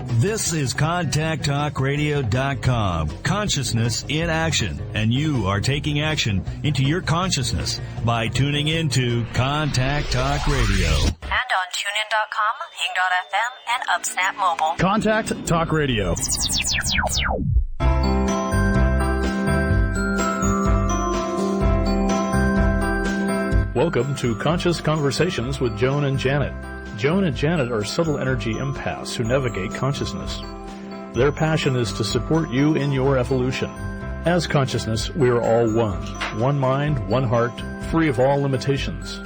This is ContactTalkRadio.com, consciousness in action, and you are taking action into your consciousness by tuning into Contact Talk Radio. And on TuneIn.com, Hing.fm, and UpSnap Mobile. Contact Talk Radio. Welcome to Conscious Conversations with Joan and Janet. Joan and Janet are subtle energy empaths who navigate consciousness. Their passion is to support you in your evolution. As consciousness, we are all one. One mind, one heart, free of all limitations.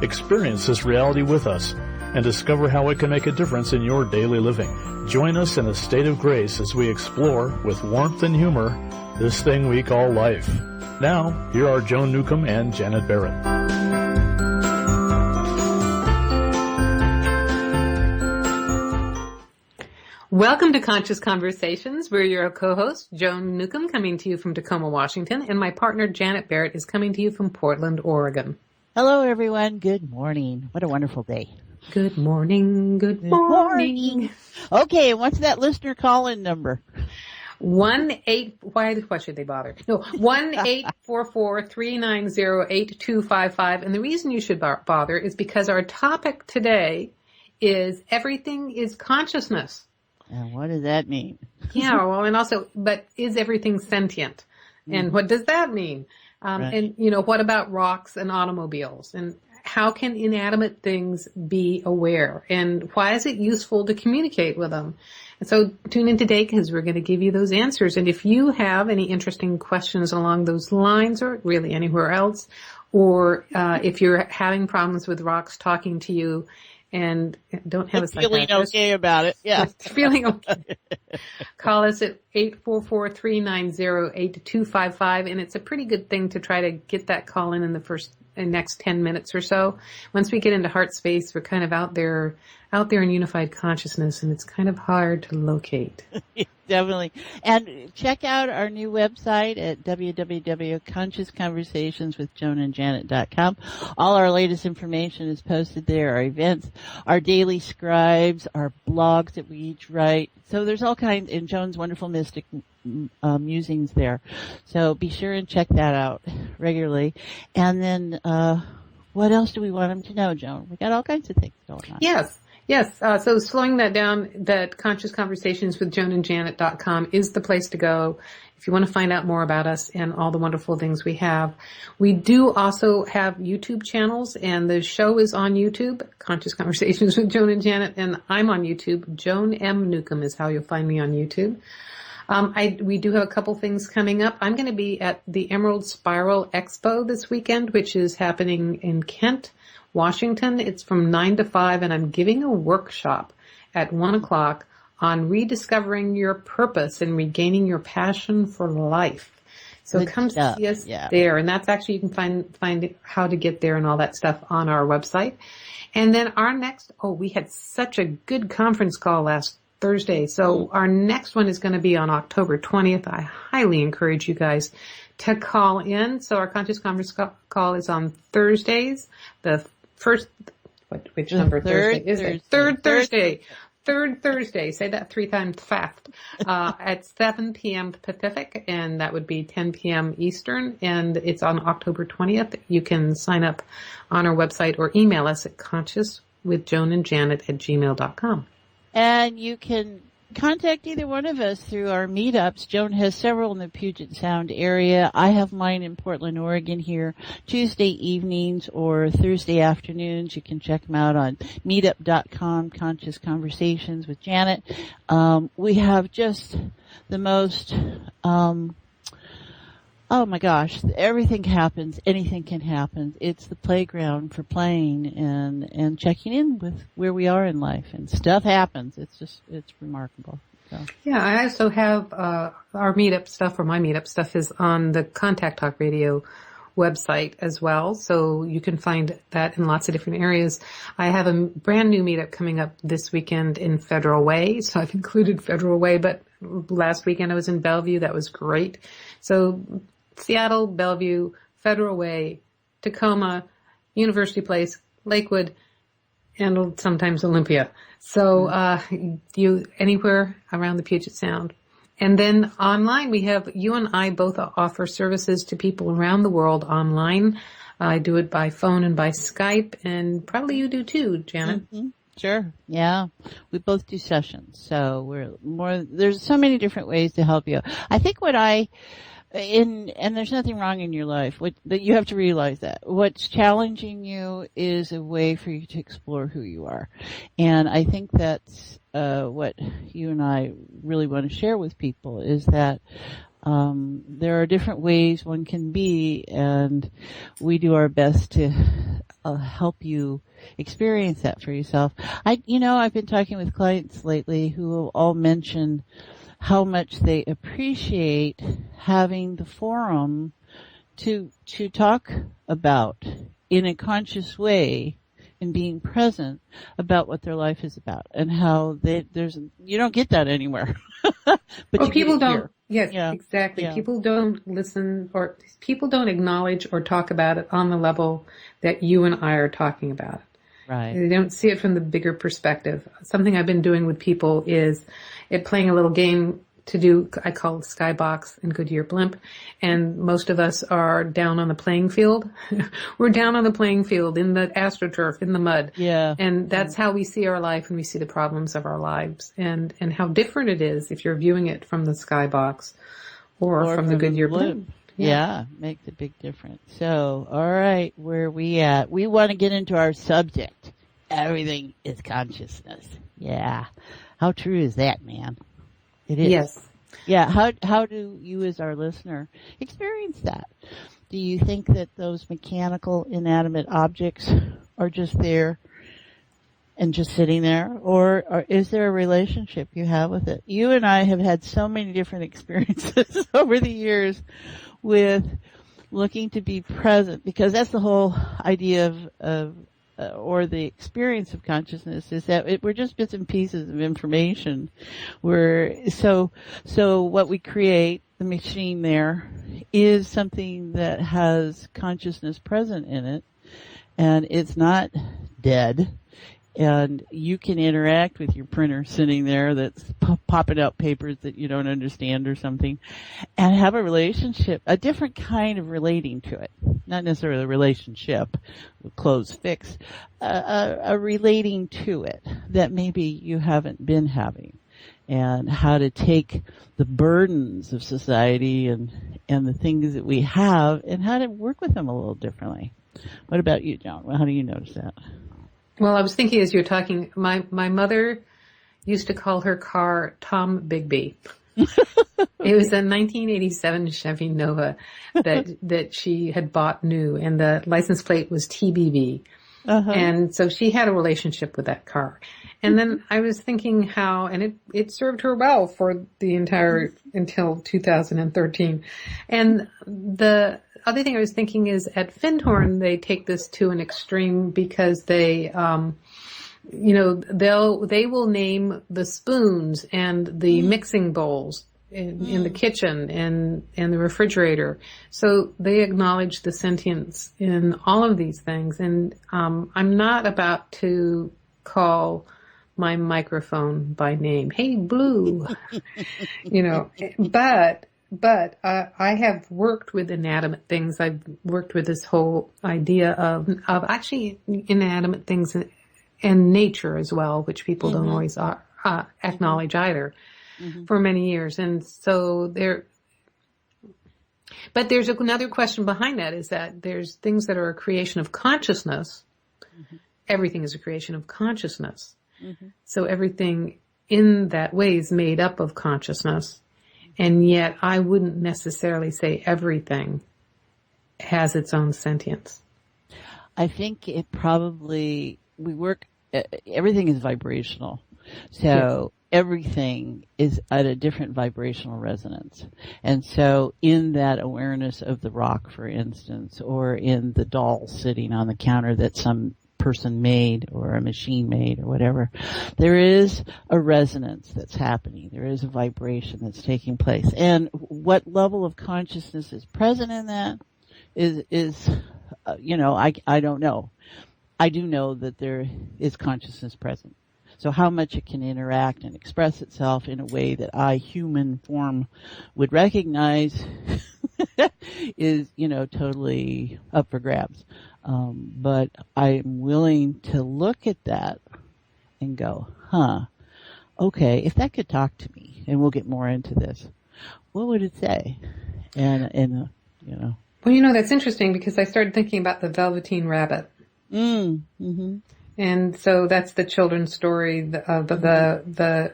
Experience this reality with us and discover how it can make a difference in your daily living. Join us in a state of grace as we explore, with warmth and humor, this thing we call life. Now, here are Joan Newcomb and Janet Barrett. Welcome to Conscious Conversations. We're your co-host, Joan Newcomb, coming to you from Tacoma, Washington, and my partner, Janet Barrett, is coming to you from Portland, Oregon. Hello, everyone. Good morning. What a wonderful day. Good morning. Good morning. Okay, what's that listener call-in number? 1-8, why should they bother? No, 1-844-390-8255. And the reason you should bother is because our topic today is everything is consciousness. And what does that mean? Yeah, well, and also, but is everything sentient? And what does that mean? Right. And, what about rocks and automobiles? And how can inanimate things be aware? And why is it useful to communicate with them? And so tune in today because we're going to give you those answers. And if you have any interesting questions along those lines or really anywhere else, or if you're having problems with rocks talking to you, and don't have a feeling okay about it. Yeah. Feeling okay. Call us at 844-390-8255. And it's a pretty good thing to try to get that call in the next 10 minutes or so. Once we get into heart space, we're kind of out there in unified consciousness, and it's kind of hard to locate. Definitely. And check out our new website at www.consciousconversationswithjoanandjanet.com. All our latest information is posted there, our events, our daily scribes, our blogs that we each write. So there's all kinds, and Joan's wonderful mystic musings there. So be sure and check that out regularly. And then what else do we want them to know, Joan? We got all kinds of things going on. Yes. So slowing that down, that Conscious Conversations with JoanandJanet.com is the place to go if you want to find out more about us and all the wonderful things we have. We do also have YouTube channels, and the show is on YouTube, Conscious Conversations with Joan and Janet, and I'm on YouTube. Joan M. Newcomb is how you'll find me on YouTube. We do have a couple things coming up. I'm going to be at the Emerald Spiral Expo this weekend, which is happening in Kent, Washington. It's from 9 to 5, and I'm giving a workshop at 1 o'clock on rediscovering your purpose and regaining your passion for life. So come see us there. And that's actually, you can find how to get there and all that stuff on our website. And then our next, we had such a good conference call last Thursday. So our next one is going to be on October 20th. I highly encourage you to call in. So our Conscious Conference call is on Thursdays. The first, which number Thursday is it? Third Thursday. Third Thursday. Say that 3 times fast. At 7 p.m. Pacific, and that would be 10 p.m. Eastern, and it's on October 20th. You can sign up on our website or email us at consciouswithjoanandjanet@gmail.com. And you can contact either one of us through our meetups. Joan has several in the Puget Sound area. I have mine in Portland, Oregon here, Tuesday evenings or Thursday afternoons. You can check them out on meetup.com, Conscious Conversations with Janet. We have just the most, oh my gosh, everything happens, anything can happen. It's the playground for playing and checking in with where we are in life, and stuff happens. It's remarkable. So. Yeah, I also have our meetup stuff, or my meetup stuff is on the Contact Talk Radio website as well. So you can find that in lots of different areas. I have a brand new meetup coming up this weekend in Federal Way. So I've included Federal Way, but last weekend I was in Bellevue. That was great. So Seattle, Bellevue, Federal Way, Tacoma, University Place, Lakewood, and sometimes Olympia. So you anywhere around the Puget Sound. And then online, you and I both offer services to people around the world online. I do it by phone and by Skype, and probably you do too, Janet. Mm-hmm. Sure. Yeah. We both do sessions. So there's so many different ways to help you. I think and there's nothing wrong in your life, that you have to realize that. What's challenging you is a way for you to explore who you are. And I think that's what you and I really want to share with people, is that there are different ways one can be, and we do our best to help you experience that for yourself. I've been talking with clients lately who all mention how much they appreciate having the forum to talk about in a conscious way and being present about what their life is about, and how you don't get that anywhere. But people don't. Here. Yes, yeah. Exactly. Yeah. People don't listen, or people don't acknowledge or talk about it on the level that you and I are talking about it. Right. They don't see it from the bigger perspective. Something I've been doing with people is playing a little game I call it Skybox and Goodyear Blimp. And most of us are down on the playing field. We're down on the playing field in the AstroTurf, in the mud. Yeah. And that's how we see our life, and we see the problems of our lives, and how different it is if you're viewing it from the Skybox or from the Goodyear Blimp. Yeah, makes a big difference. So, all right, where are we at? We want to get into our subject. Everything is consciousness. Yeah. How true is that, man? It is. Yes. Yeah. How do you, as our listener, experience that? Do you think that those mechanical, inanimate objects are just there and just sitting there? Or is there a relationship you have with it? You and I have had so many different experiences over the years with looking to be present, because that's the whole idea of or the experience of consciousness, is that we're just bits and pieces of information. So what we create, the machine there, is something that has consciousness present in it, and it's not dead. And you can interact with your printer sitting there that's popping out papers that you don't understand or something, and have a relationship, a different kind of relating to it. Not necessarily a relationship, close fix, a relating to it that maybe you haven't been having, and how to take the burdens of society and the things that we have, and how to work with them a little differently. What about you, John? How do you notice that? Well, I was thinking as you're talking, my mother used to call her car Tom Bigby. It was a 1987 Chevy Nova that she had bought new, and the license plate was TBV. Uh-huh. And so she had a relationship with that car. And then I was thinking how, and it served her well for the until 2013. And the other thing I was thinking is at Findhorn, they take this to an extreme, because they will name the spoons and the mixing bowls in the kitchen and the refrigerator. So they acknowledge the sentience in all of these things. And I'm not about to call my microphone by name. Hey, Blue, but I have worked with inanimate things. I've worked with this whole idea of actually inanimate things and nature as well, which people don't always acknowledge either, for many years. And so but there's another question behind that, is that there's things that are a creation of consciousness. Everything is a creation of consciousness. So everything in that way is made up of consciousness. And yet I wouldn't necessarily say everything has its own sentience. I think everything is vibrational. So everything is at a different vibrational resonance. And so in that awareness of the rock, for instance, or in the doll sitting on the counter that some person made or a machine made or whatever, there is a resonance that's happening. There is a vibration that's taking place. And what level of consciousness is present in that is I don't know. I do know that there is consciousness present. So how much it can interact and express itself in a way that I, human form, would recognize is, totally up for grabs. But I'm willing to look at that and go, okay, if that could talk to me, and we'll get more into this, what would it say? And Well, that's interesting because I started thinking about the Velveteen Rabbit. Mm-hmm. And so that's the children's story of the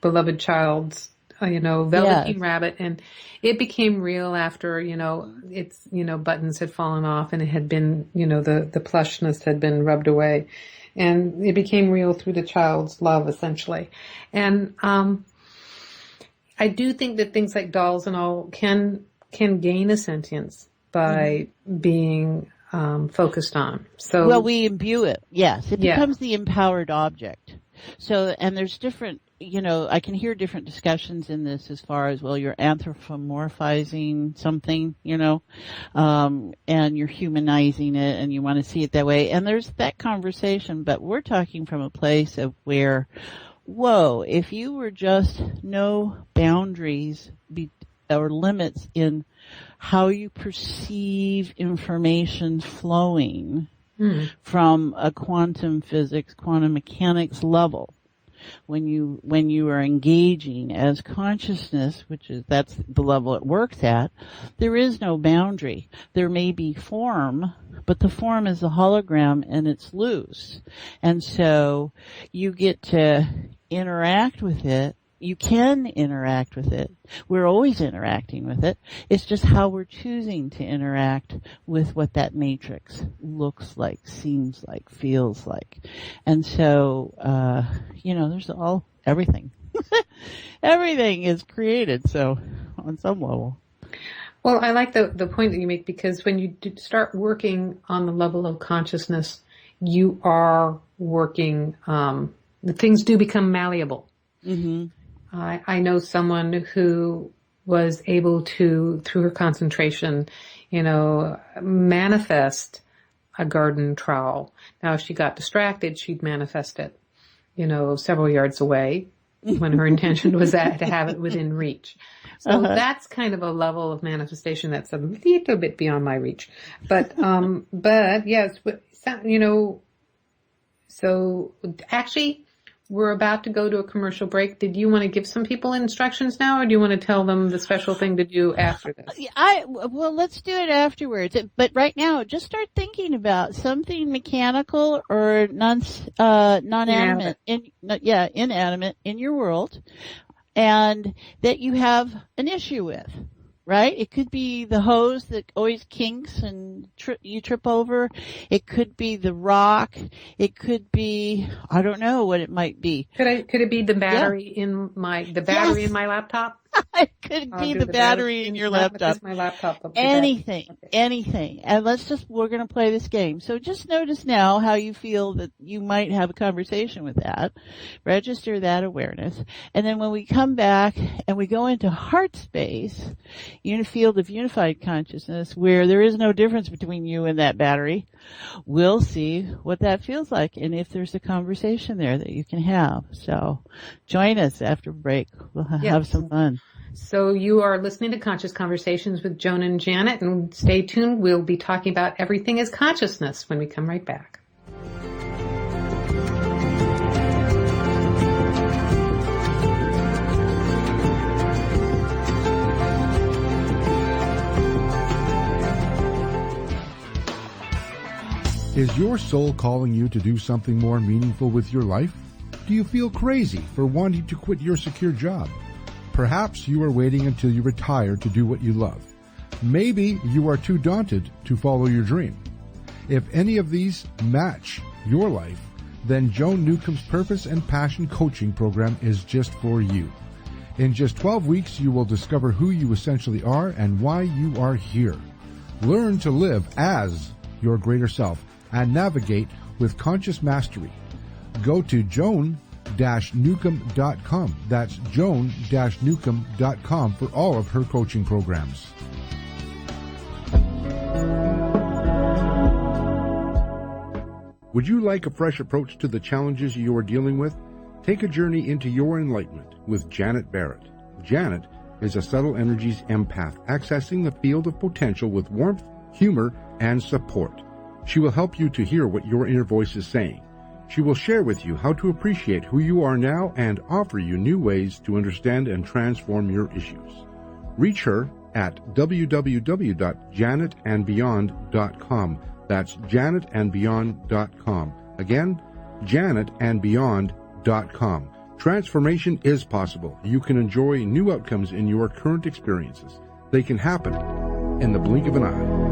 beloved child's, Velveteen Rabbit. And it became real after, its, buttons had fallen off and it had been, the plushness had been rubbed away. And it became real through the child's love, essentially. And I do think that things like dolls and all can gain a sentience by being focused on. So, well, we imbue it. Yes, it becomes the empowered object. So, and there's different, I can hear different discussions in this as far as, well, you're anthropomorphizing something, and you're humanizing it and you want to see it that way. And there's that conversation, but we're talking from a place of where, whoa, if you were just no boundaries or limits in how you perceive information flowing from a quantum physics, quantum mechanics level, when you are engaging as consciousness, that's the level it works at, there is no boundary. There may be form, but the form is a hologram and it's loose. And so you get to interact with it. You can interact with it. We're always interacting with it. It's just how we're choosing to interact with what that matrix looks like, seems like, feels like. And so, there's everything. Everything is created, so on some level. Well, I like the point that you make, because when you start working on the level of consciousness, you are working, the things do become malleable. Mm-hmm. I know someone who was able to, through her concentration, manifest a garden trowel. Now, if she got distracted, she'd manifest it, several yards away when her intention was to have it within reach. So that's kind of a level of manifestation that's a little bit beyond my reach. But yes, so actually, we're about to go to a commercial break. Did you want to give some people instructions now, or do you want to tell them the special thing to do after this? Well, let's do it afterwards. But right now, just start thinking about something mechanical or non-animate, inanimate in your world, and that you have an issue with. Right? It could be the hose that always kinks and you trip over. It could be the rock. It could be, I don't know what it might be. Could it be the battery in my laptop? It could be the battery in your laptop. My laptop. Anything. And we're going to play this game. So just notice now how you feel that you might have a conversation with that. Register that awareness. And then when we come back and we go into heart space, in a field of unified consciousness where there is no difference between you and that battery, we'll see what that feels like and if there's a conversation there that you can have. So join us after break. We'll have some fun. So you are listening to Conscious Conversations with Joan and Janet, and stay tuned. We'll be talking about everything is consciousness when we come right back. Is your soul calling you to do something more meaningful with your life? Do you feel crazy for wanting to quit your secure job? Perhaps you are waiting until you retire to do what you love. Maybe you are too daunted to follow your dream. If any of these match your life, then Joan Newcomb's Purpose and Passion Coaching Program is just for you. In just 12 weeks, you will discover who you essentially are and why you are here. Learn to live as your greater self and navigate with conscious mastery. Go to Joan-Newcomb.com. That's Joan-Newcomb.com for all of her coaching programs. Would you like a fresh approach to the challenges you are dealing with? Take a journey into your enlightenment with Janet Barrett. Janet is a subtle energies empath, accessing the field of potential with warmth, humor, and support. She will help you to hear what your inner voice is saying. She will share with you how to appreciate who you are now and offer you new ways to understand and transform your issues. Reach her at www.janetandbeyond.com. That's janetandbeyond.com. Again, janetandbeyond.com. Transformation is possible. You can enjoy new outcomes in your current experiences. They can happen in the blink of an eye.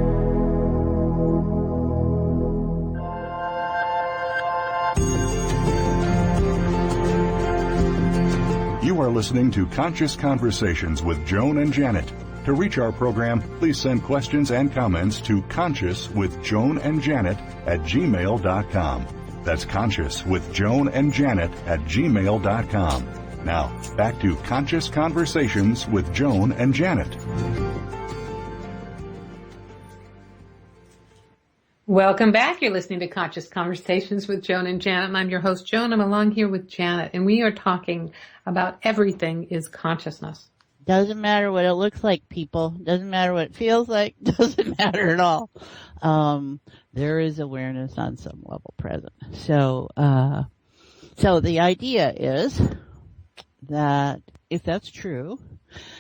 You are listening to Conscious Conversations with Joan and Janet. To reach our program, please send questions and comments to consciouswithjoanandjanet@gmail.com. That's consciouswithjoanandjanet@gmail.com. Now, back to Conscious Conversations with Joan and Janet. Welcome back. You're listening to Conscious Conversations with Joan and Janet, and I'm your host, Joan. I'm along here with Janet, and we are talking about everything is consciousness. Doesn't matter what it looks like, people. Doesn't matter what it feels like. Doesn't matter at all. There is awareness on some level present. So the idea is that if that's true,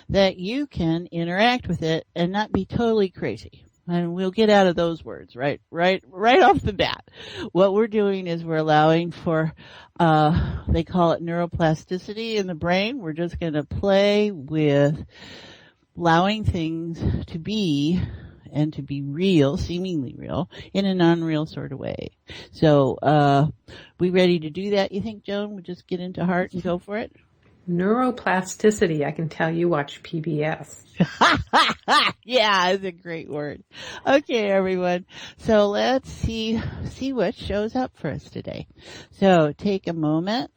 that you can interact with it and not be totally crazy. And we'll get out of those words right off the bat. What we're doing is we're allowing for, they call it neuroplasticity in the brain. We're just going to play with allowing things to be and to be real, seemingly real, in an unreal sort of way. So, we ready to do that, you think, Joan? We'll just get into heart and go for it? Neuroplasticity, I can tell you watch PBS. Yeah, it's a great word. Okay, everyone. So let's see what shows up for us today. So take a moment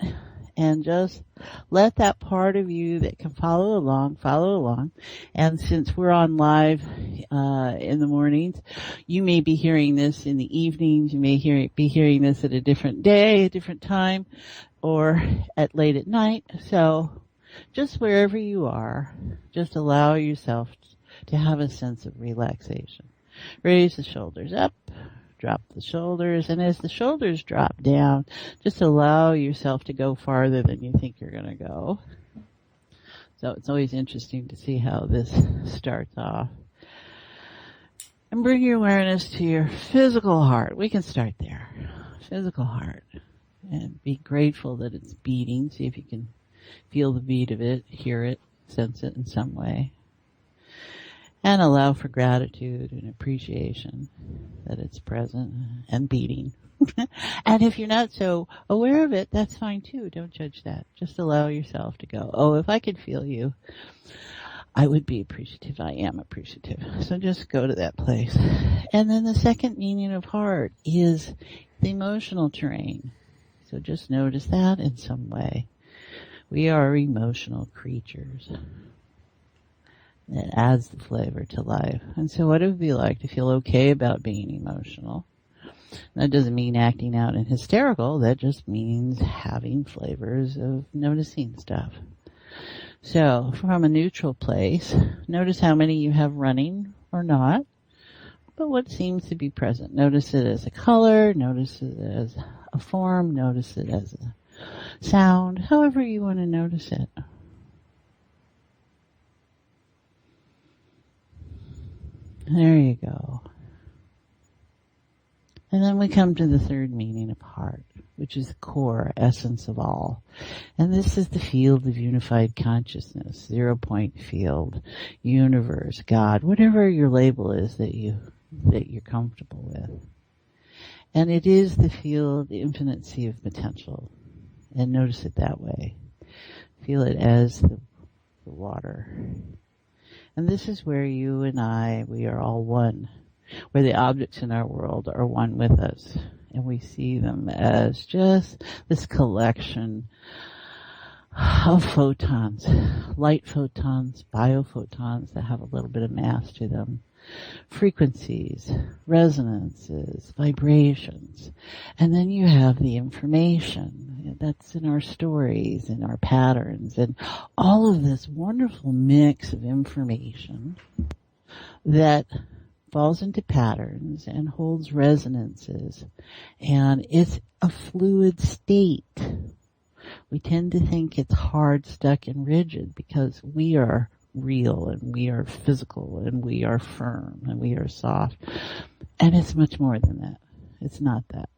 and just let that part of you that can follow along. And since we're on live in the mornings, you may be hearing this in the evenings. You may be hearing this at a different day, a different time, or at late at night. So just wherever you are, just allow yourself to have a sense of relaxation. Raise the shoulders up, drop the shoulders, and as the shoulders drop down, just allow yourself to go farther than you think you're going to go. So it's always interesting to see how this starts off. And bring your awareness to your physical heart. We can start there. Physical heart. And be grateful that it's beating. See if you can feel the beat of it, hear it, sense it in some way. And allow for gratitude and appreciation that it's present and beating. And if you're not so aware of it, that's fine too. Don't judge that. Just allow yourself to go, oh, if I could feel you, I would be appreciative. I am appreciative. So just go to that place. And then the second meaning of heart is the emotional terrain. So just notice that in some way. We are emotional creatures. It adds the flavor to life. And so what it would be like to feel okay about being emotional. That doesn't mean acting out and hysterical. That just means having flavors of noticing stuff. So from a neutral place, notice how many you have running or not, but what seems to be present. Notice it as a color, notice it as a form, notice it as a sound, however you want to notice it. There you go. And then we come to the third meaning of heart, which is the core essence of all. And this is the field of unified consciousness, 0 point field, universe, God, whatever your label is that you're comfortable with. And it is the field, the infinite sea of potential. And notice it that way. Feel it as the water. And this is where you and I, we are all one. Where the objects in our world are one with us. And we see them as just this collection of photons, light photons, biophotons that have a little bit of mass to them. frequencies, resonances, vibrations, and then you have the information that's in our stories, in our patterns, and all of this wonderful mix of information that falls into patterns and holds resonances, and it's a fluid state. We tend to think it's hard, stuck, and rigid because we are real and we are physical and we are firm and we are soft. And it's much more than that. It's not that.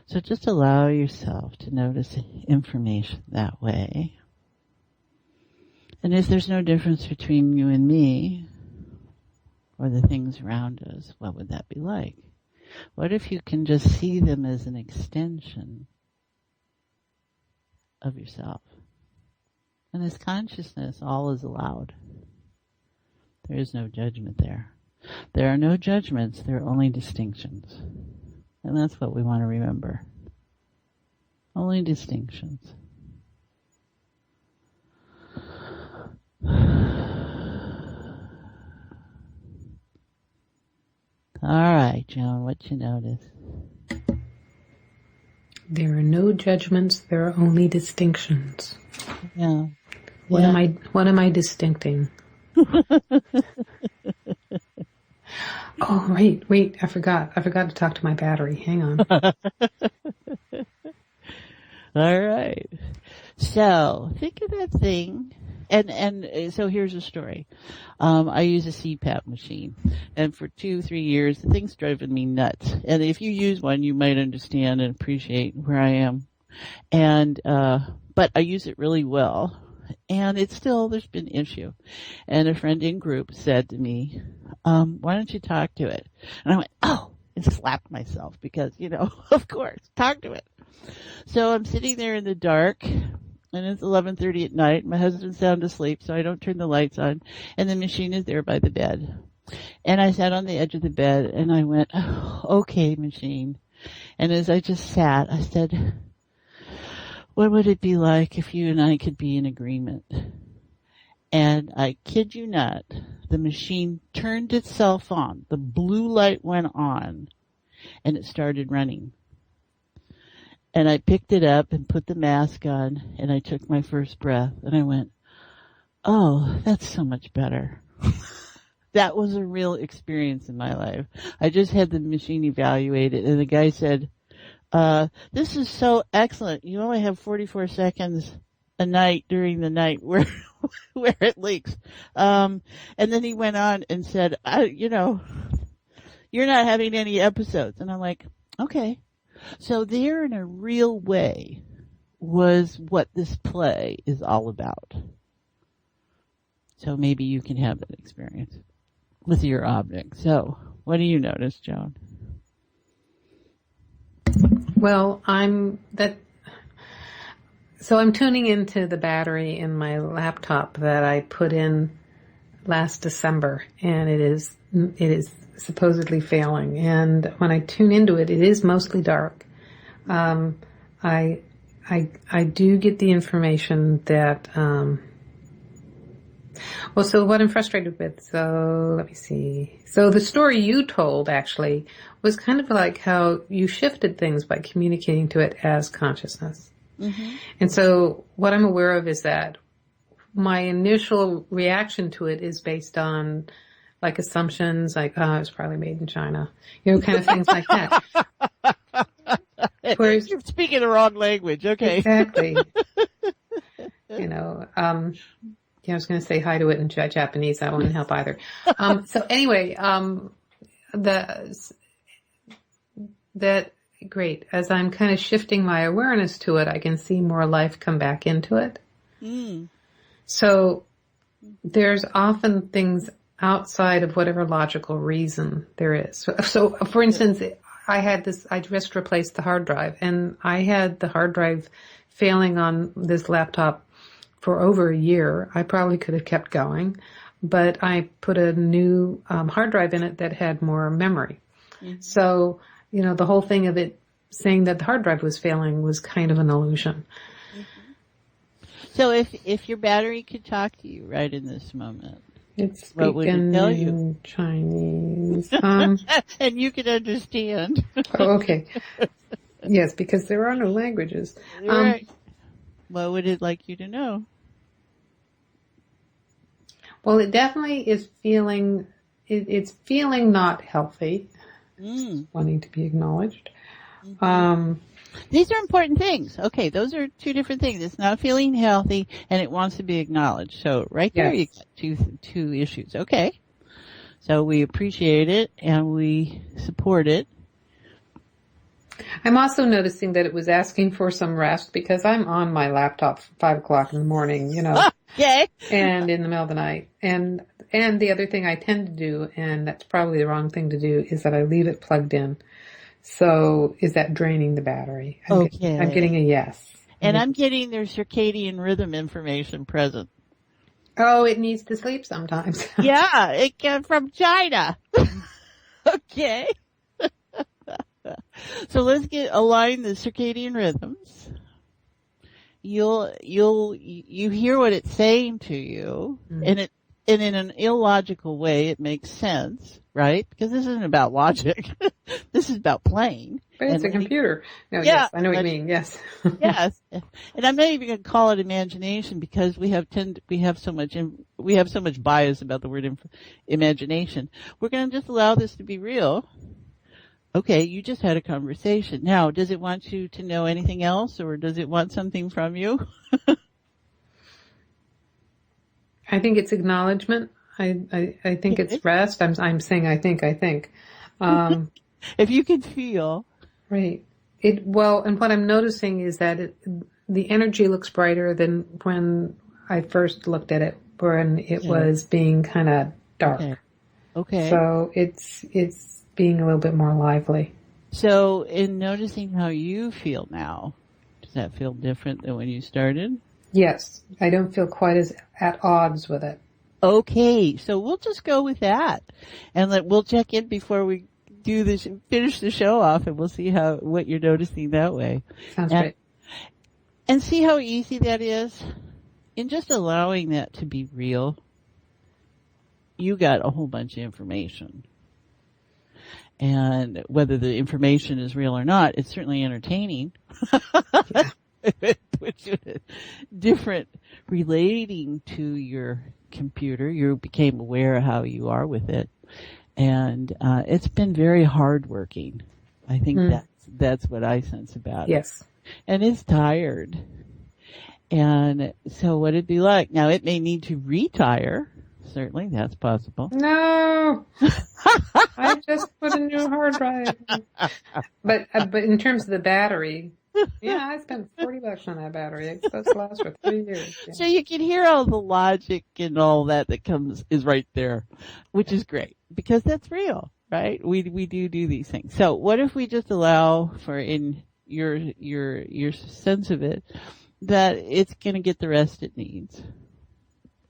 So just allow yourself to notice information that way. And if there's no difference between you and me or the things around us, what would that be like? What if you can just see them as an extension of yourself? And as consciousness, all is allowed. There is no judgment there. There are no judgments, there are only distinctions. And that's what we want to remember. Only distinctions. All right, Joan, what you notice? There are no judgments, there are only distinctions. Yeah. What am I distincting? Oh, wait, I forgot to talk to my battery. Hang on. All right. So think of that thing. And so here's a story. I use a CPAP machine, and for 2-3 years, the thing's driven me nuts. And if you use one, you might understand and appreciate where I am. And, but I use it really well. And there's been an issue. And a friend in group said to me, why don't you talk to it? And I went, oh, and slapped myself because, of course, talk to it. So I'm sitting there in the dark, and it's 11:30 at night. My husband's sound asleep, so I don't turn the lights on. And the machine is there by the bed. And I sat on the edge of the bed, and I went, oh, okay, machine. And as I just sat, I said, what would it be like if you and I could be in agreement? And I kid you not, the machine turned itself on. The blue light went on, and it started running. And I picked it up and put the mask on, and I took my first breath, and I went, oh, that's so much better. That was a real experience in my life. I just had the machine evaluated, and the guy said, this is so excellent. You only have 44 seconds a night during the night where it leaks. And then he went on and said, you're not having any episodes. And I'm like, okay. So there in a real way was what this play is all about. So maybe you can have that experience with your object. So what do you notice, Joan? Well, I'm tuning into the battery in my laptop that I put in last December, and it is supposedly failing. And when I tune into it, it is mostly dark. I do get the information that, so what I'm frustrated with, so let me see. So the story you told actually was kind of like how you shifted things by communicating to it as consciousness. Mm-hmm. And so what I'm aware of is that my initial reaction to it is based on like assumptions, like, oh, it was probably made in China, kind of things like that. Whereas, you're speaking the wrong language. Okay. Exactly. I was going to say hi to it in Japanese. That wouldn't help either. So anyway, great. As I'm kind of shifting my awareness to it, I can see more life come back into it. Mm. So there's often things outside of whatever logical reason there is. So for instance, I just replaced the hard drive, and I had the hard drive failing on this laptop for over a year. I probably could have kept going, but I put a new hard drive in it that had more memory. Mm-hmm. So, the whole thing of it saying that the hard drive was failing was kind of an illusion. Mm-hmm. So if your battery could talk to you right in this moment, It's What would it speaking tell you? in Chinese. And you can understand. Oh, okay. Yes, because there are no languages. Right. What would it like you to know? Well, it definitely is feeling, it's feeling not healthy. It's wanting to be acknowledged. These are important things. Okay, those are two different things. It's not feeling healthy, and it wants to be acknowledged. So right there, you got two issues. Okay, so we appreciate it and we support it. I'm also noticing that it was asking for some rest because I'm on my laptop for 5 o'clock in the morning, Okay. and in the middle of the night. And the other thing I tend to do, and that's probably the wrong thing to do, is that I leave it plugged in. So is that draining the battery? I'm getting a yes. And I'm getting their circadian rhythm information present. Oh, it needs to sleep sometimes. Yeah, it came from China. Okay. So let's align the circadian rhythms. You hear what it's saying to you, and in an illogical way, it makes sense, right? Because this isn't about logic. This is about playing. But it's a computer. No, yes, I know what you mean. Yes. Yes. And I'm not even going to call it imagination because we have so much bias about the word imagination. We're going to just allow this to be real. Okay, you just had a conversation. Now, does it want you to know anything else, or does it want something from you? I think it's acknowledgement. I think it's rest. I'm saying I think. If you could feel. Right. And what I'm noticing is that the energy looks brighter than when I first looked at it, when it was being kind of dark. Okay. So it's being a little bit more lively. So in noticing how you feel now, does that feel different than when you started? Yes. I don't feel quite as at odds with it. Okay. So we'll just go with that. And we'll check in before we do this, finish the show off, and we'll see what you're noticing that way. Sounds great. And see how easy that is? In just allowing that to be real, you got a whole bunch of information. And whether the information is real or not, it's certainly entertaining. It puts you in a different relating to your computer. You became aware of how you are with it. And it's been very hardworking. I think that's what I sense about it. Yes. And it's tired. And so what it'd be like. Now, it may need to retire. Certainly, that's possible. No, I just put a new hard drive. But in terms of the battery, I spent $40 on that battery. It's supposed to last for 3 years. Yeah. So you can hear all the logic and all that is right there, which is great because that's real, right? We do these things. So what if we just allow for in your sense of it that it's going to get the rest it needs.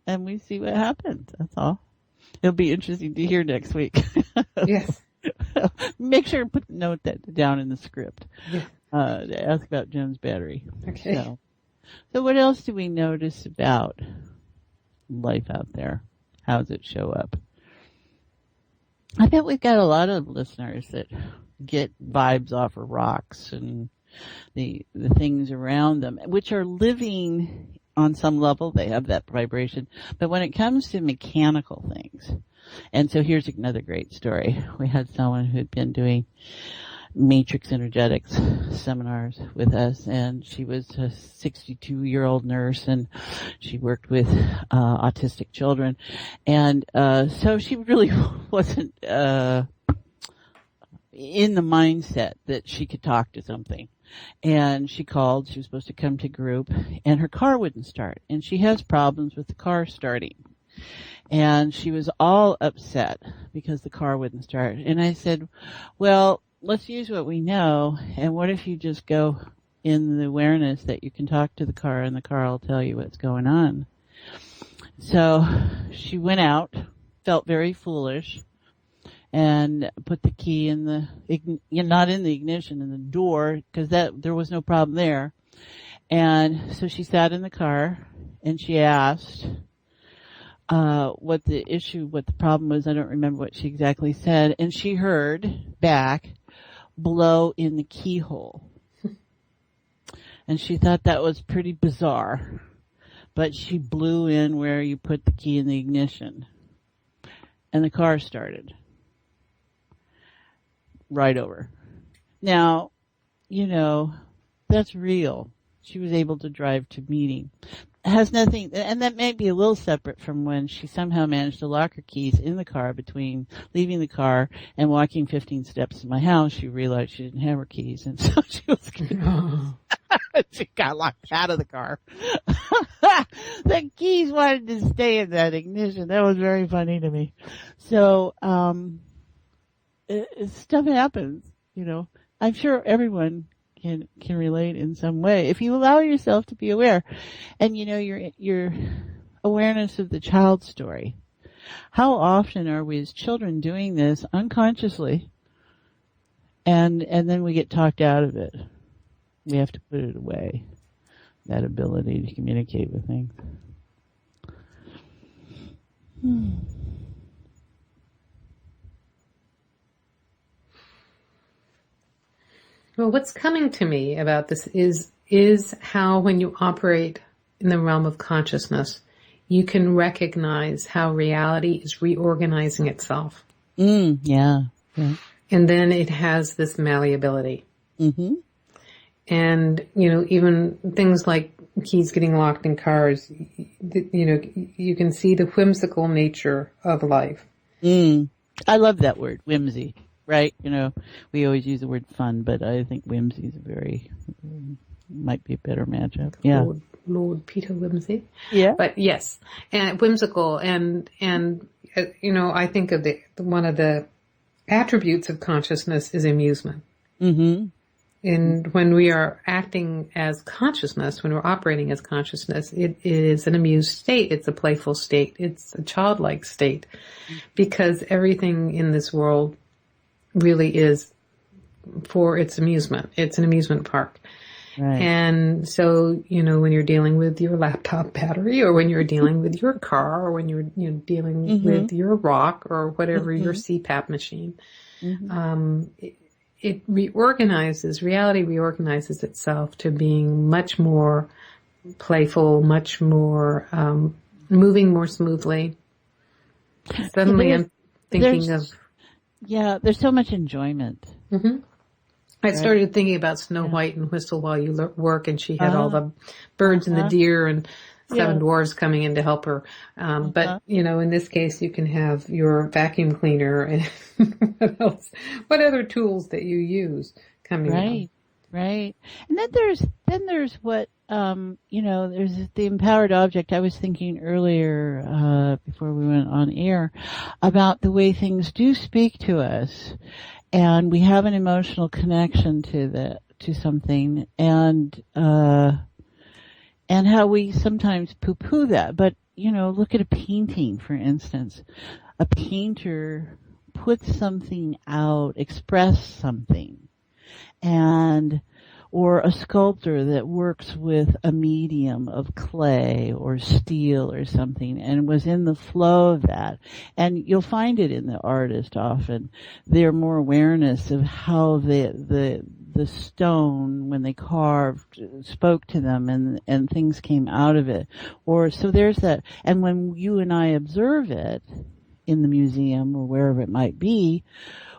And we see what happens. That's all. It'll be interesting to hear next week. Yes. Make sure to put the note down in the script. Yeah. To ask about Joan's battery. Okay. So what else do we notice about life out there? How does it show up? I bet we've got a lot of listeners that get vibes off of rocks and the things around them, which are living on some level. They have that vibration. But when it comes to mechanical things, and so here's another great story. We had someone who had been doing matrix energetics seminars with us, and she was a 62-year-old nurse, and she worked with autistic children. And so she really wasn't in the mindset that she could talk to something. And she called. She was supposed to come to group, and her car wouldn't start. And she has problems with the car starting. And she was all upset because the car wouldn't start. And I said, well, let's use what we know. And what if you just go in the awareness that you can talk to the car and the car will tell you what's going on? So she went out, felt very foolish, and put the key in not in the ignition, in the door, because there was no problem there. And so she sat in the car and she asked, what the problem was. I don't remember what she exactly said. And she heard back, blow in the keyhole. And she thought that was pretty bizarre. But she blew in where you put the key in the ignition. And the car started. Right over. Now, that's real. She was able to drive to meeting. It has nothing, and that may be a little separate from when she somehow managed to lock her keys in the car between leaving the car and walking 15 steps to my house. She realized she didn't have her keys, and so she was she got locked out of the car. The keys wanted to stay in that ignition. That was very funny to me. So, stuff happens, I'm sure everyone can relate in some way if you allow yourself to be aware. And your awareness of the child story. How often are we as children doing this unconsciously? And then we get talked out of it. We have to put it away. That ability to communicate with things. Well, what's coming to me about this is how when you operate in the realm of consciousness, you can recognize how reality is reorganizing itself. Yeah. And then it has this malleability. Mm-hmm. And, even things like keys getting locked in cars, you can see the whimsical nature of life. I love that word, whimsy. Right? We always use the word fun, but I think whimsy is might be a better matchup. Yeah. Lord Peter Whimsy. Yeah. But yes, and whimsical and I think of one of the attributes of consciousness is amusement. Mm-hmm. And when we are acting as consciousness, when we're operating as consciousness, it is an amused state. It's a playful state. It's a childlike state, because everything in this world really is for its amusement. It's an amusement park. Right. And so, when you're dealing with your laptop battery, or when you're dealing with your car, or when you're dealing with your rock, or whatever, your CPAP machine, it reorganizes, reality reorganizes itself to being much more playful, much more, moving more smoothly. Suddenly I'm thinking of... Yeah, there's so much enjoyment. Mm-hmm. I started thinking about Snow White and Whistle While You Work, and she had all the birds and the deer and seven dwarves coming in to help her. But, in this case, you can have your vacuum cleaner and what else? What other tools that you use coming in? Right. And then there's what, there's the empowered object. I was thinking earlier, before we went on air, about the way things do speak to us, and we have an emotional connection to something, and how we sometimes poo-poo that. But, look at a painting, for instance. A painter puts something out, express something. Or a sculptor that works with a medium of clay or steel or something and was in the flow of that. And you'll find it in the artist often. They're more awareness of how the stone, when they carved, spoke to them and things came out of it. So there's that. And when you and I observe it in the museum or wherever it might be,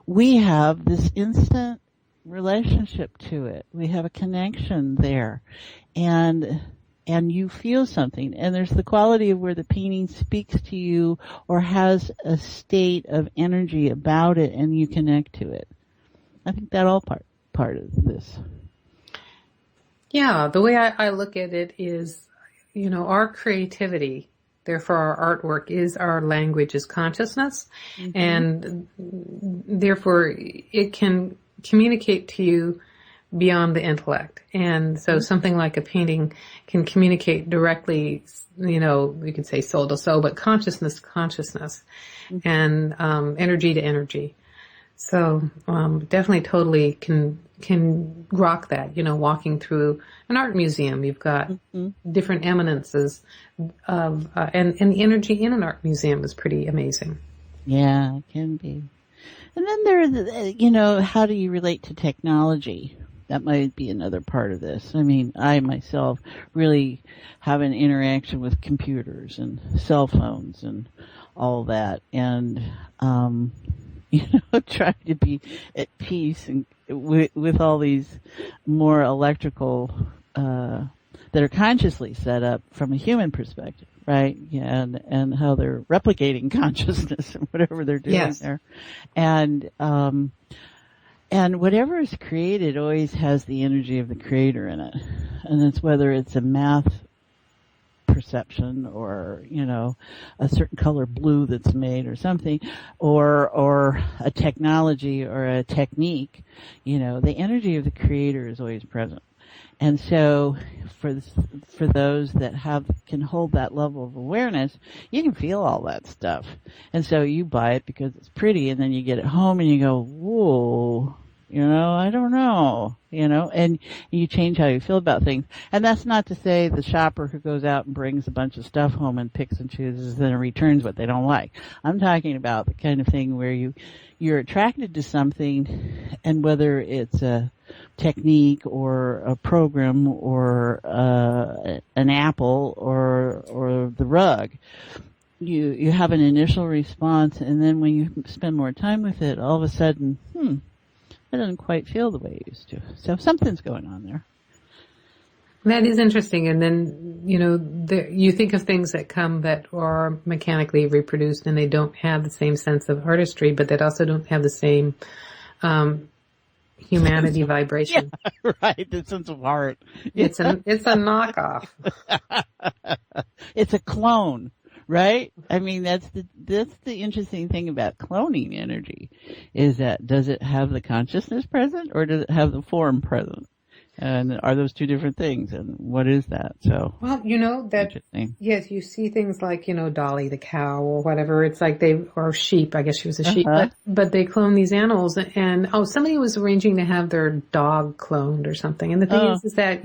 we have this instant relationship to it. We have a connection there, and you feel something. And there's the quality of where the painting speaks to you or has a state of energy about it, and you connect to it. I think that all part of this. Yeah, the way I look at it is, our creativity, therefore our artwork, is our language, is consciousness, and therefore it can communicate to you beyond the intellect. And so something like a painting can communicate directly, we could say soul to soul, but consciousness to consciousness, and energy to energy. So definitely, totally can rock that. Walking through an art museum, you've got different eminences of, and the energy in an art museum is pretty amazing. Yeah, it can be. And then there's, how do you relate to technology? That might be another part of this. I mean, I myself really have an interaction with computers and cell phones and all that, and try to be at peace and with all these more electrical that are consciously set up from a human perspective, right? Yeah, and how they're replicating consciousness and whatever they're doing there, and whatever is created always has the energy of the creator in it, and it's whether it's a math perception or a certain color blue that's made or something, or a technology or a technique, the energy of the creator is always present. And so for those that can hold that level of awareness, you can feel all that stuff. And so you buy it because it's pretty, and then you get it home and you go, whoa, I don't know, and you change how you feel about things. And that's not to say the shopper who goes out and brings a bunch of stuff home and picks and chooses and returns what they don't like. I'm talking about the kind of thing where you're attracted to something, and whether it's a technique or a program or an apple or the rug, you have an initial response, and then when you spend more time with it, all of a sudden, it doesn't quite feel the way it used to. So something's going on there. That is interesting. And then, you think of things that are mechanically reproduced, and they don't have the same sense of artistry, but that also don't have the same humanity vibration. Yeah, right. The sense of art. It's a knockoff. It's a clone. Right? I mean, that's the interesting thing about cloning energy, is that does it have the consciousness present or does it have the form present? And are those two different things? And what is that? So, well, that, yes, you see things like, Dolly the cow or whatever. It's like or sheep. I guess she was a sheep, but they clone these animals, and somebody was arranging to have their dog cloned or something. And the thing is that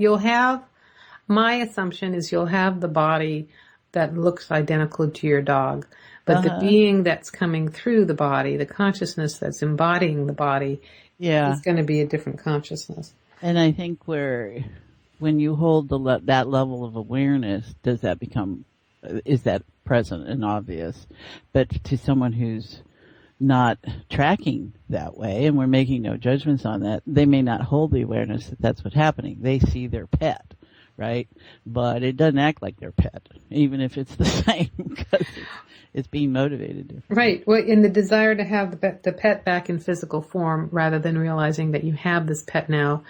my assumption is you'll have the body that looks identical to your dog, but the being that's coming through the body, the consciousness that's embodying the body, is going to be a different consciousness. And I think when you hold that level of awareness, is that present and obvious? But to someone who's not tracking that way, and we're making no judgments on that, they may not hold the awareness that that's what's happening. They see their pet, right? But it doesn't act like their pet, even if it's the same, because it's being motivated differently. Right. Well, in the desire to have the pet back in physical form, rather than realizing that you have this pet now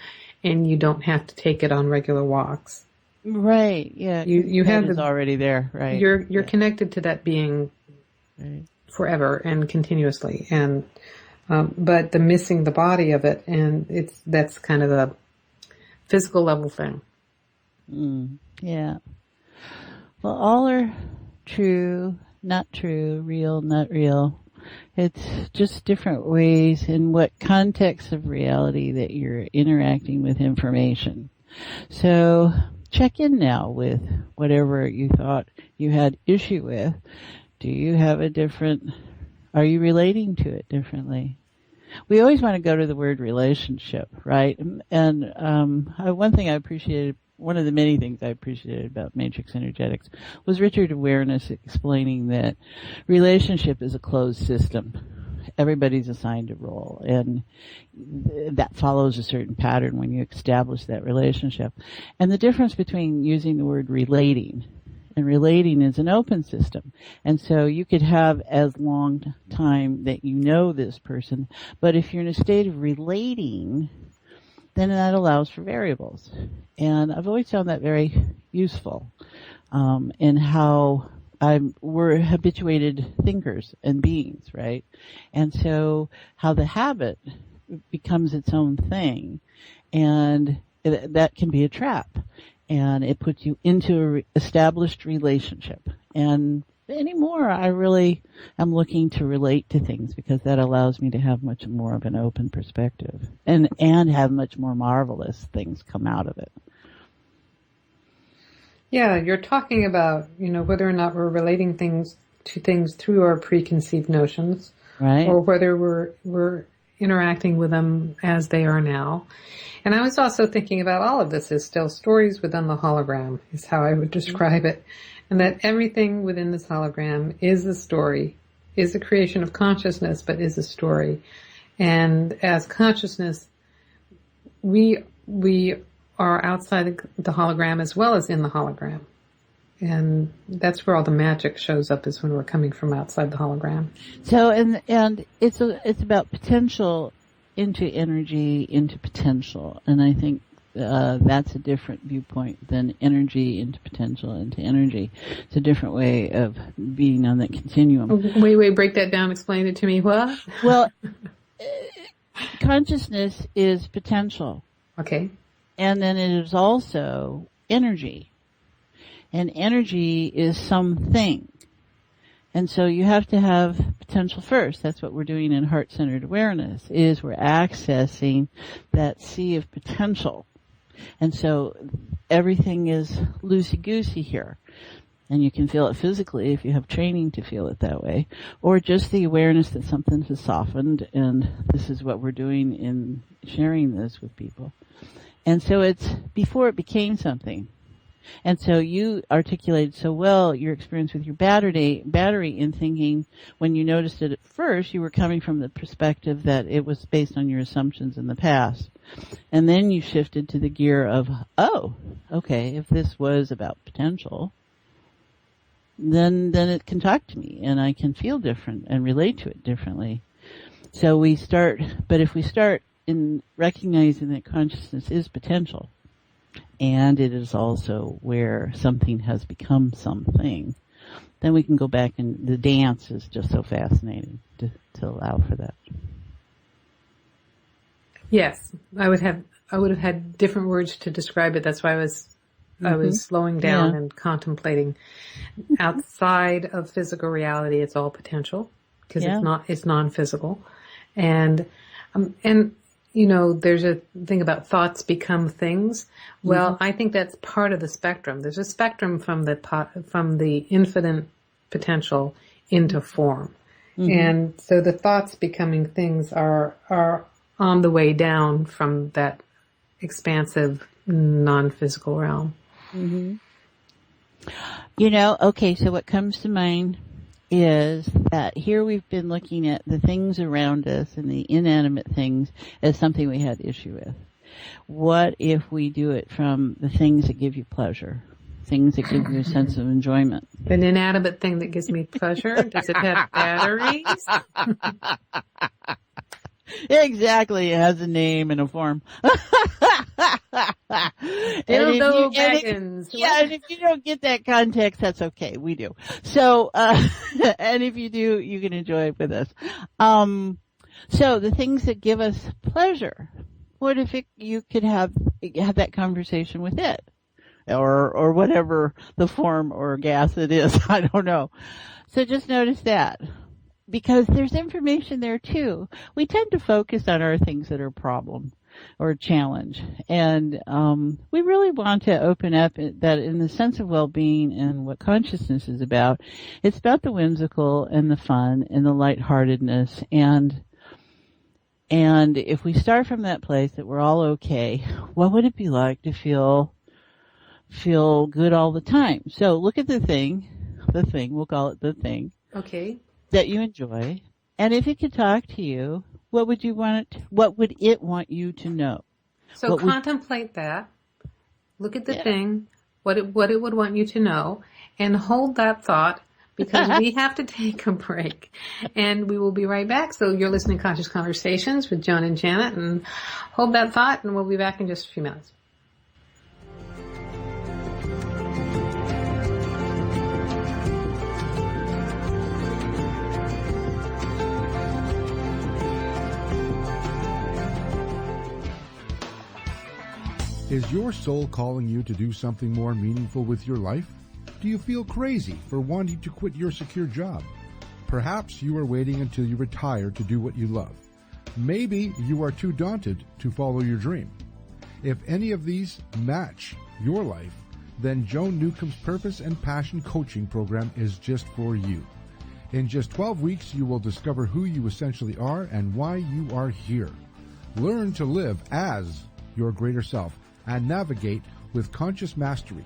and you don't have to take it on regular walks. Right. Yeah. You have it already there. Right. You're connected to that being forever and continuously, and but the missing the body of it, and that's kind of a physical level thing. Yeah. Well, all are true, not true, real, not real. It's just different ways in what context of reality that you're interacting with information. So check in now with whatever you thought you had issue with. Do you have are you relating to it differently? We always want to go to the word relationship, right? And one of the many things I appreciated about Matrix Energetics was Richard Awareness explaining that relationship is a closed system. Everybody's assigned a role, and that follows a certain pattern when you establish that relationship. And the difference between using the word relating, and relating is an open system. And so you could have as long time that you know this person, but if you're in a state of relating, then that allows for variables. And I've always found that very useful in how we're habituated thinkers and beings, right? And so how the habit becomes its own thing, and that can be a trap. And it puts you into an established relationship. And anymore, I really am looking to relate to things because that allows me to have much more of an open perspective and have much more marvelous things come out of it. Yeah, you're talking about, whether or not we're relating things to things through our preconceived notions, right? Or whether we're interacting with them as they are now. And I was also thinking about all of this as still stories within the hologram, is how I would describe it. And that everything within this hologram is a story, is a creation of consciousness, but is a story. And as consciousness, we are outside the hologram as well as in the hologram. And that's where all the magic shows up, is when we're coming from outside the hologram. So, and it's about potential into energy, into potential. And I think that's a different viewpoint than energy into potential into energy. It's a different way of being on that continuum. Wait, break that down. Explain it to me. What? Well, consciousness is potential. Okay. And then it is also energy. And energy is something. And so you have to have potential first. That's what we're doing in heart-centered awareness, is we're accessing that sea of potential. And so everything is loosey-goosey here. And you can feel it physically if you have training to feel it that way. Or just the awareness that something has softened, and this is what we're doing in sharing this with people. And so it's before it became something. And so you articulated so well your experience with your battery in thinking, when you noticed it at first, you were coming from the perspective that it was based on your assumptions in the past. And then you shifted to the gear of, oh, okay, if this was about potential, then it can talk to me and I can feel different and relate to it differently. So if we start in recognizing that consciousness is potential, and it is also where something has become something, then we can go back, and the dance is just so fascinating to allow for that. Yes, I would have had different words to describe it. That's why I was slowing down and contemplating. Outside of physical reality, it's all potential, because it's non-physical. And there's a thing about thoughts become things. Well, I think that's part of the spectrum. There's a spectrum from the infinite potential into form. And so the thoughts becoming things are on the way down from that expansive non-physical realm. Okay, so what comes to mind is that here we've been looking at the things around us and the inanimate things as something we had issue with. What if we do it from the things that give you pleasure, things that give you a sense of enjoyment? An inanimate thing that gives me pleasure? Does it have batteries? Exactly. It has a name and a form. Dildo wagons. And if you don't get that context, that's okay. We do. So, and if you do, you can enjoy it with us. So the things that give us pleasure, what if you could have that conversation with it? Or whatever the form or gas it is. I don't know. So just notice that. Because there's information there too. We tend to focus on our things that are a problem or a challenge. And we really want to open up that in the sense of well-being and what consciousness is about. It's about the whimsical and the fun and the lightheartedness. And if we start from that place that we're all okay, what would it be like to feel good all the time? So look at the thing, we'll call it the thing. Okay. That you enjoy, and if it could talk to you, what would it want you to know? So contemplate that. Look at the thing, what it would want you to know, and hold that thought, because we have to take a break, and we will be right back. So you're listening to Conscious Conversations with Joan and Janet, and hold that thought, and we'll be back in just a few minutes. Is your soul calling you to do something more meaningful with your life? Do you feel crazy for wanting to quit your secure job? Perhaps you are waiting until you retire to do what you love. Maybe you are too daunted to follow your dream. If any of these match your life, then Joan Newcomb's Purpose and Passion Coaching Program is just for you. In just 12 weeks, you will discover who you essentially are and why you are here. Learn to live as your greater self and navigate with conscious mastery.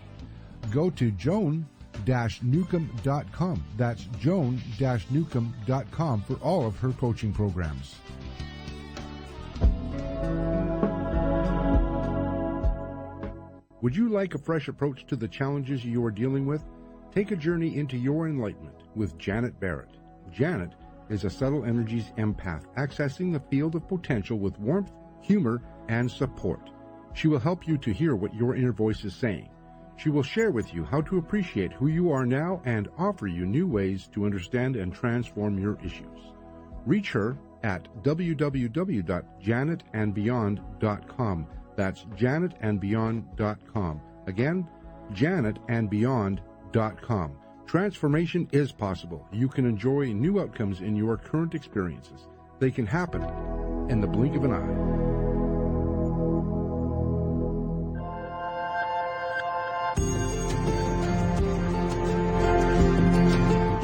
Go to joan-newcomb.com. That's joan-newcomb.com for all of her coaching programs. Would you like a fresh approach to the challenges you are dealing with? Take a journey into your enlightenment with Janet Barrett. Janet is a subtle energies empath, accessing the field of potential with warmth, humor, and support. She will help you to hear what your inner voice is saying. She will share with you how to appreciate who you are now and offer you new ways to understand and transform your issues. Reach her at www.janetandbeyond.com. That's janetandbeyond.com. Again, janetandbeyond.com. Transformation is possible. You can enjoy new outcomes in your current experiences. They can happen in the blink of an eye.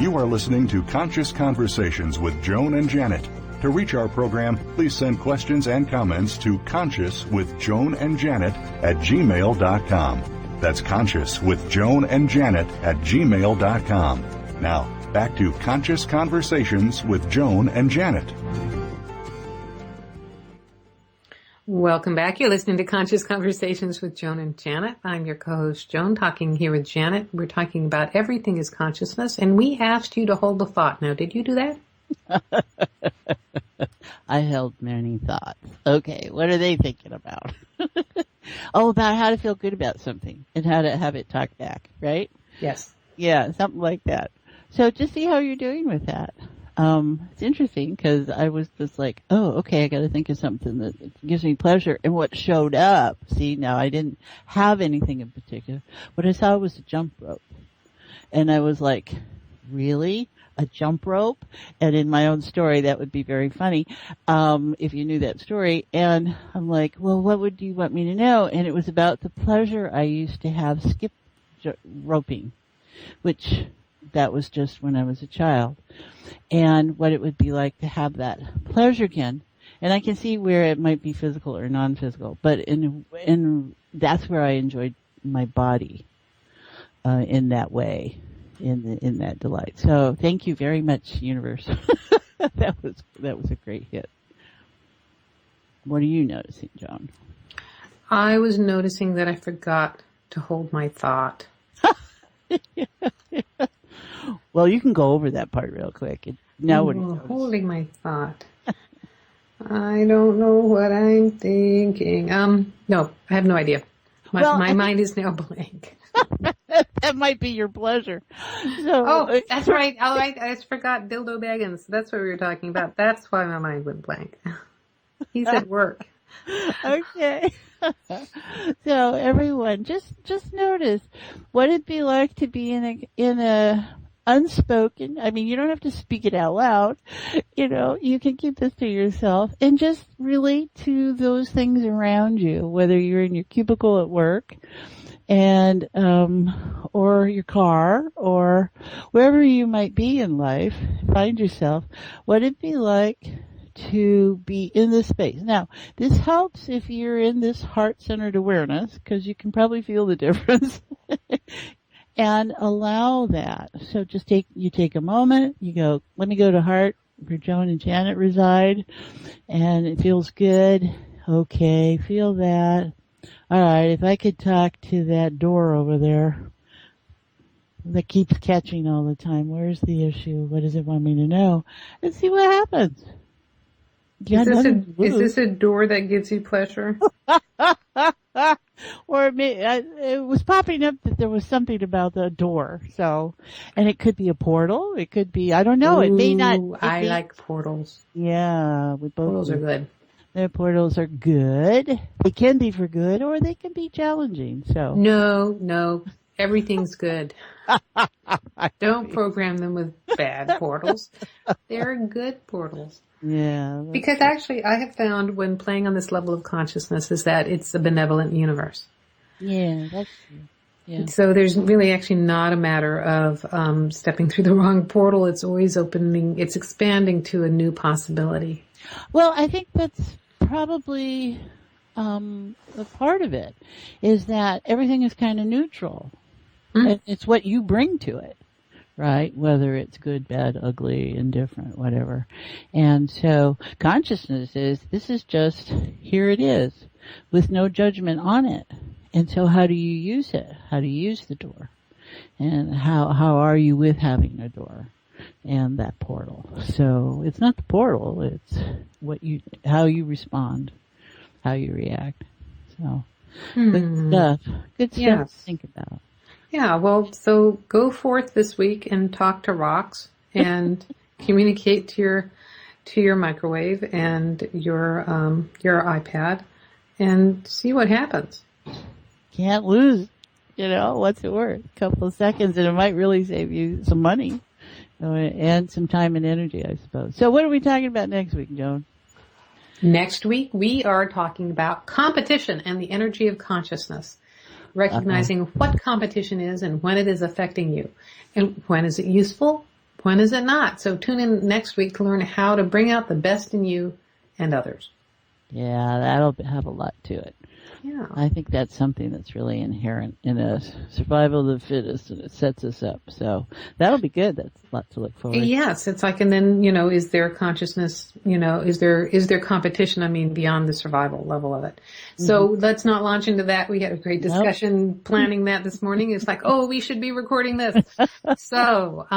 You are listening to Conscious Conversations with Joan and Janet. To reach our program, please send questions and comments to consciouswithjoanandjanet@gmail.com. That's consciouswithjoanandjanet@gmail.com. Now, back to Conscious Conversations with Joan and Janet. Welcome back. You're listening to Conscious Conversations with Joan and Janet. I'm your co-host, Joan, talking here with Janet. We're talking about everything is consciousness, and we asked you to hold the thought. Now, did you do that? I held many thoughts. Okay, what are they thinking about? Oh, about how to feel good about something and how to have it talk back, right? Yes. Yeah, something like that. So just see how you're doing with that. It's interesting because I was just like, oh, okay, I got to think of something that gives me pleasure. And what showed up, see, now I didn't have anything in particular. What I saw was a jump rope. And I was like, really? A jump rope? And in my own story, that would be very funny, if you knew that story. And I'm like, well, what would you want me to know? And it was about the pleasure I used to have skip roping, which that was just when I was a child, and what it would be like to have that pleasure again. And I can see where it might be physical or non-physical, but in that's where I enjoyed my body, in that way. In that delight. So thank you very much, universe. that was a great hit. What are you noticing, Joan? I was noticing that I forgot to hold my thought. Well, you can go over that part real quick. Now what are you noticing? Holding my thought. I don't know what I'm thinking. No, I have no idea. My mind is now blank. That might be your pleasure. So, that's right. Oh, I forgot Dildo Baggins. That's what we were talking about. That's why my mind went blank. He's at work. Okay. So everyone, just notice what it'd be like to be in a unspoken. I mean, you don't have to speak it out loud. You know, you can keep this to yourself and just relate to those things around you, whether you're in your cubicle at work and or your car or wherever you might be in life. Find yourself. What it'd be like to be in this space. Now, this helps if you're in this heart-centered awareness, because you can probably feel the difference. And allow that. So just take a moment, you go, let me go to heart where Joan and Janet reside, and it feels good. Okay, feel that. All right, if I could talk to that door over there that keeps catching all the time, where's the issue? What does it want me to know? And see what happens. Is this a door that gives you pleasure? Or it was popping up that there was something about the door. So, and it could be a portal. It could be, I don't know. It may not. I like portals. Yeah, portals are good. Their portals are good. They can be for good, or they can be challenging. So no. Everything's good. Don't program them with bad portals. They're good portals. Yeah. Because actually, I have found when playing on this level of consciousness is that it's a benevolent universe. Yeah, that's true. Yeah. So there's really actually not a matter of stepping through the wrong portal. It's always opening, it's expanding to a new possibility. Well, I think that's probably a part of it, is that everything is kind of neutral. It's what you bring to it, right? Whether it's good, bad, ugly, indifferent, whatever. And so consciousness is, this is just, here it is, with no judgment on it. And so how do you use it? How do you use the door? And how are you with having a door and that portal? So it's not the portal, it's how you respond, how you react. So good stuff. Good stuff Yes. to think about. Yeah, well, so go forth this week and talk to rocks and communicate to your microwave and your iPad and see what happens. Can't lose, what's it worth? A couple of seconds, and it might really save you some money and some time and energy, I suppose. So what are we talking about next week, Joan? Next week, we are talking about competition and the energy of consciousness, recognizing what competition is and when it is affecting you, and when is it useful, when is it not. So tune in next week to learn how to bring out the best in you and others. Yeah, that'll have a lot to it. Yeah. I think that's something that's really inherent in us. Survival of the fittest, and it sets us up. So that'll be good. That's a lot to look forward to. Yes, it's like, and then, is there consciousness, is there competition, beyond the survival level of it. So let's not launch into that. We had a great discussion planning that this morning. It's like, we should be recording this. So,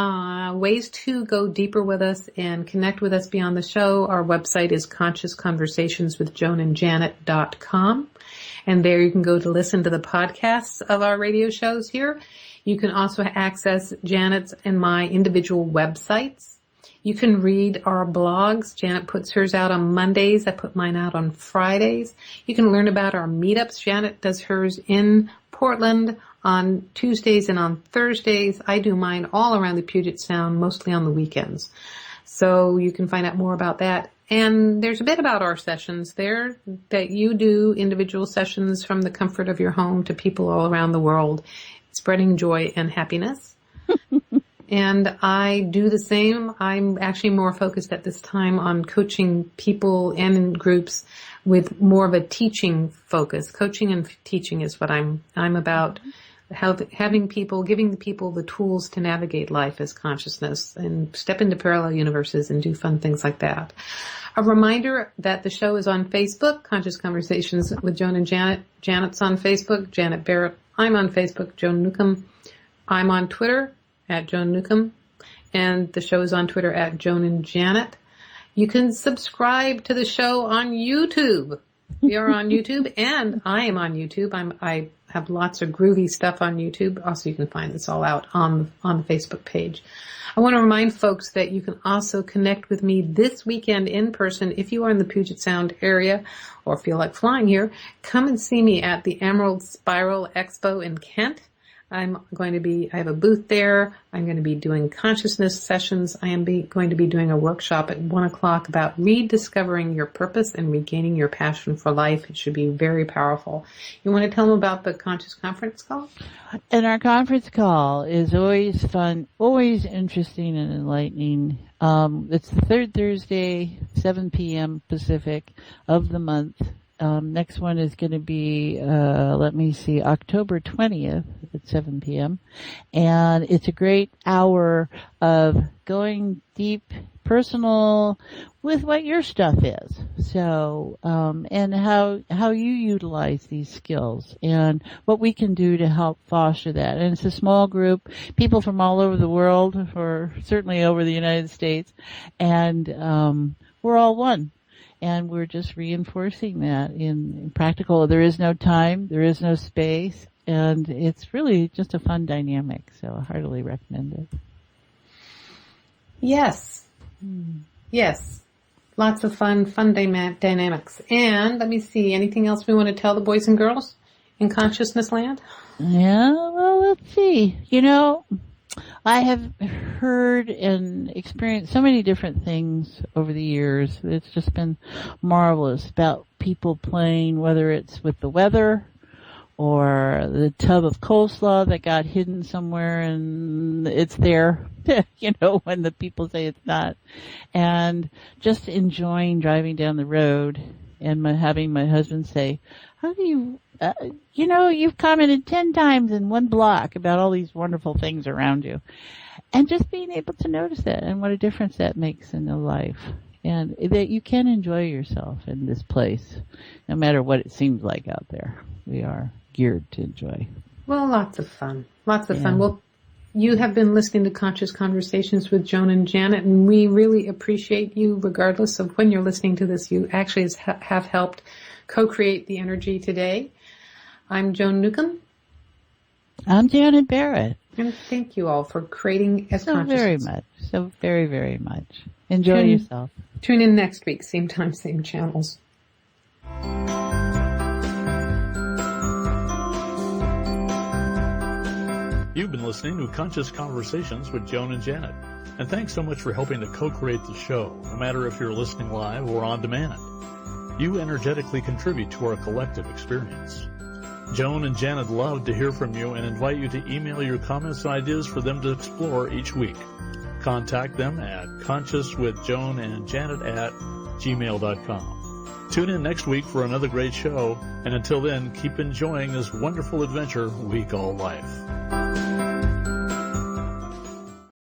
ways to go deeper with us and connect with us beyond the show. Our website is consciousconversationswithjoanandjanet.com. And there you can go to listen to the podcasts of our radio shows here. You can also access Janet's and my individual websites. You can read our blogs. Janet puts hers out on Mondays. I put mine out on Fridays. You can learn about our meetups. Janet does hers in Portland on Tuesdays and on Thursdays. I do mine all around the Puget Sound, mostly on the weekends. So you can find out more about that. And there's a bit about our sessions there, that you do individual sessions from the comfort of your home to people all around the world, spreading joy and happiness. And I do the same. I'm actually more focused at this time on coaching people and in groups with more of a teaching focus. Coaching and teaching is what I'm about. Having people, giving the people the tools to navigate life as consciousness and step into parallel universes and do fun things like that. A reminder that the show is on Facebook, Conscious Conversations with Joan and Janet. Janet's on Facebook, Janet Barrett. I'm on Facebook, Joan Newcomb. I'm on Twitter at Joan Newcomb. And the show is on Twitter at Joan and Janet. You can subscribe to the show on YouTube. We are on YouTube, and I am on YouTube. I have lots of groovy stuff on YouTube. Also, you can find this all out on the Facebook page. I want to remind folks that you can also connect with me this weekend in person. If you are in the Puget Sound area or feel like flying here, come and see me at the Emerald Spiral Expo in Kent. I have a booth there. I'm going to be doing consciousness sessions. I am going to be doing a workshop at 1:00 about rediscovering your purpose and regaining your passion for life. It should be very powerful. You want to tell them about the Conscious Conference Call? And our conference call is always fun, always interesting and enlightening. It's the third Thursday, 7 p.m. Pacific of the month. Next one is going to be, October 20th at 7 p.m. And it's a great hour of going deep, personal with what your stuff is. So, and how you utilize these skills and what we can do to help foster that. And it's a small group, people from all over the world, or certainly over the United States. And, we're all one. And we're just reinforcing that in practical. There is no time, there is no space, and it's really just a fun dynamic. So I heartily recommend it. Yes. Yes. Lots of fun dynamics. And let me see, anything else we want to tell the boys and girls in consciousness land? Yeah, well, let's see. I have heard and experienced so many different things over the years. It's just been marvelous about people playing, whether it's with the weather or the tub of coleslaw that got hidden somewhere and it's there, when the people say it's not. And just enjoying driving down the road and having my husband say, how do you, you've commented 10 times in one block about all these wonderful things around you. And just being able to notice that and what a difference that makes in your life. And that you can enjoy yourself in this place, no matter what it seems like out there. We are geared to enjoy. Well, lots of fun. Lots of fun. Well, you have been listening to Conscious Conversations with Joan and Janet, and we really appreciate you regardless of when you're listening to this. You actually have helped co-create the energy today. I'm Joan Newcomb. I'm Janet Barrett. And thank you all for creating as so consciousness. Very much. So very, very much. Enjoy yourself. Tune in next week, same time, same channels. You've been listening to Conscious Conversations with Joan and Janet. And thanks so much for helping to co-create the show, no matter if you're listening live or on demand. You energetically contribute to our collective experience. Joan and Janet love to hear from you and invite you to email your comments and ideas for them to explore each week. Contact them at consciouswithjoanandjanet@gmail.com. Tune in next week for another great show, and until then, keep enjoying this wonderful adventure we call life.